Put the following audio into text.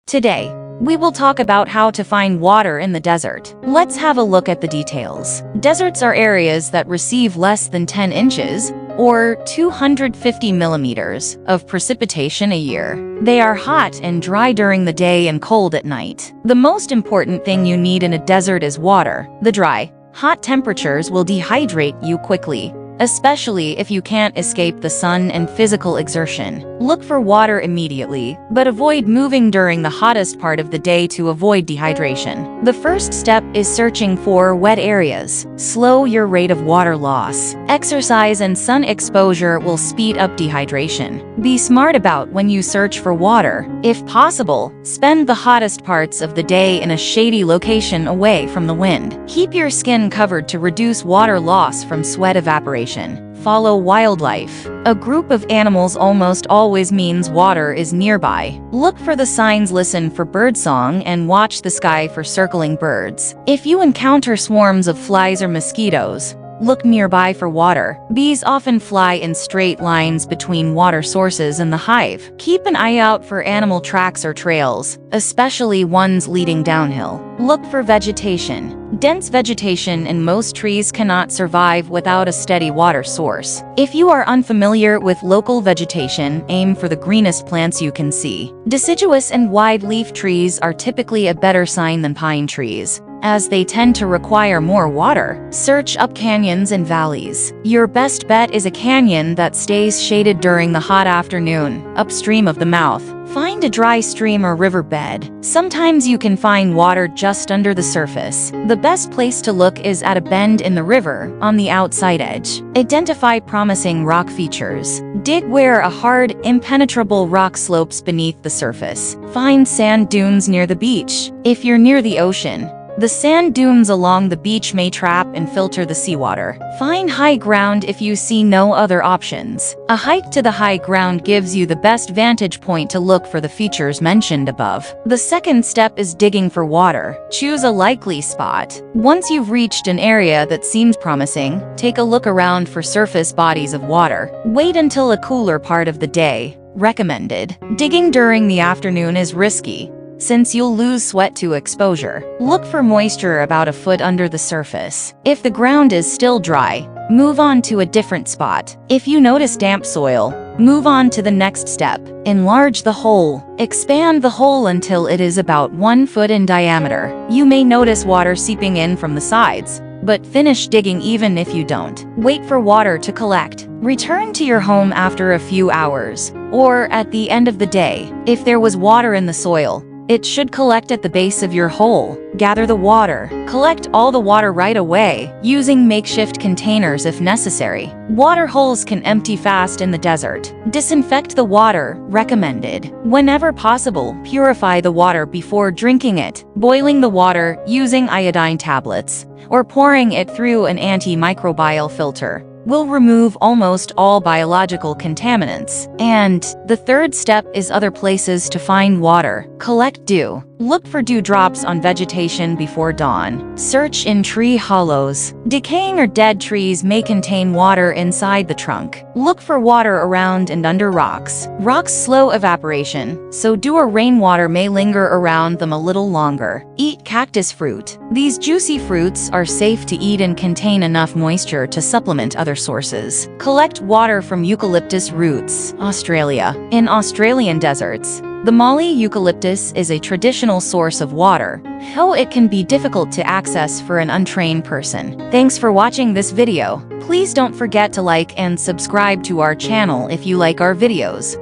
Today, we will talk about how to find water in the desert. Let's have a look at the details. Deserts are areas that receive less than 10 inches, or 250 millimeters, of precipitation a year. They are hot and dry during the day and cold at night. The most important thing you need in a desert is water. The dry, hot temperatures will dehydrate you quickly, especially if you can't escape the sun and physical exertion. Look for water immediately, but avoid moving during the hottest part of the day to avoid dehydration. The first step is searching for wet areas. Slow your rate of water loss. Exercise and sun exposure will speed up dehydration. Be smart about when you search for water. If possible, spend the hottest parts of the day in a shady location away from the wind. Keep your skin covered to reduce water loss from sweat evaporation. Follow wildlife. A group of animals almost always means water is nearby. Look for the signs, listen for birdsong, and watch the sky for circling birds. If you encounter swarms of flies or mosquitoes, look nearby for water. Bees often fly in straight lines between water sources in the hive. Keep an eye out for animal tracks or trails, especially ones leading downhill. Look for vegetation. Dense vegetation in most trees cannot survive without a steady water source. If you are unfamiliar with local vegetation, aim for the greenest plants you can see. Deciduous and wide-leaf trees are typically a better sign than pine trees, as they tend to require more water. Search up canyons and valleys. Your best bet is a canyon that stays shaded during the hot afternoon, upstream of the mouth. Find a dry stream or riverbed. Sometimes you can find water just under the surface. The best place to look is at a bend in the river, on the outside edge. Identify promising rock features. Dig where a hard, impenetrable rock slopes beneath the surface. Find sand dunes near the beach. If you're near the ocean, the sand dunes along the beach may trap and filter the seawater. Find high ground if you see no other options. A hike to the high ground gives you the best vantage point to look for the features mentioned above. The second step is digging for water. Choose a likely spot. Once you've reached an area that seems promising, take a look around for surface bodies of water. Wait until a cooler part of the day. Recommended. Digging during the afternoon is risky, since you'll lose sweat to exposure. Look for moisture about a foot under the surface. If the ground is still dry, move on to a different spot. If you notice damp soil, move on to the next step. Enlarge the hole. Expand the hole until it is about 1 foot in diameter. You may notice water seeping in from the sides, but finish digging even if you don't. Wait for water to collect. Return to your home after a few hours, or at the end of the day. If there was water in the soil, it should collect at the base of your hole. Gather the water. Collect all the water right away, using makeshift containers if necessary. Water holes can empty fast in the desert. Disinfect the water, recommended. Whenever possible, purify the water before drinking it. Boiling the water, using iodine tablets, or pouring it through an antimicrobial filter will remove almost all biological contaminants. And the third step is other places to find water. Collect dew. Look for dewdrops on vegetation before dawn. Search in tree hollows. Decaying or dead trees may contain water inside the trunk. Look for water around and under rocks. Rocks slow evaporation, so dew or rainwater may linger around them a little longer. Eat cactus fruit. These juicy fruits are safe to eat and contain enough moisture to supplement other sources. Collect water from eucalyptus roots. Australia. In Australian deserts, the Molly eucalyptus is a traditional source of water, though it can be difficult to access for an untrained person. Thanks for watching this video. Please don't forget to like and subscribe to our channel if you like our videos.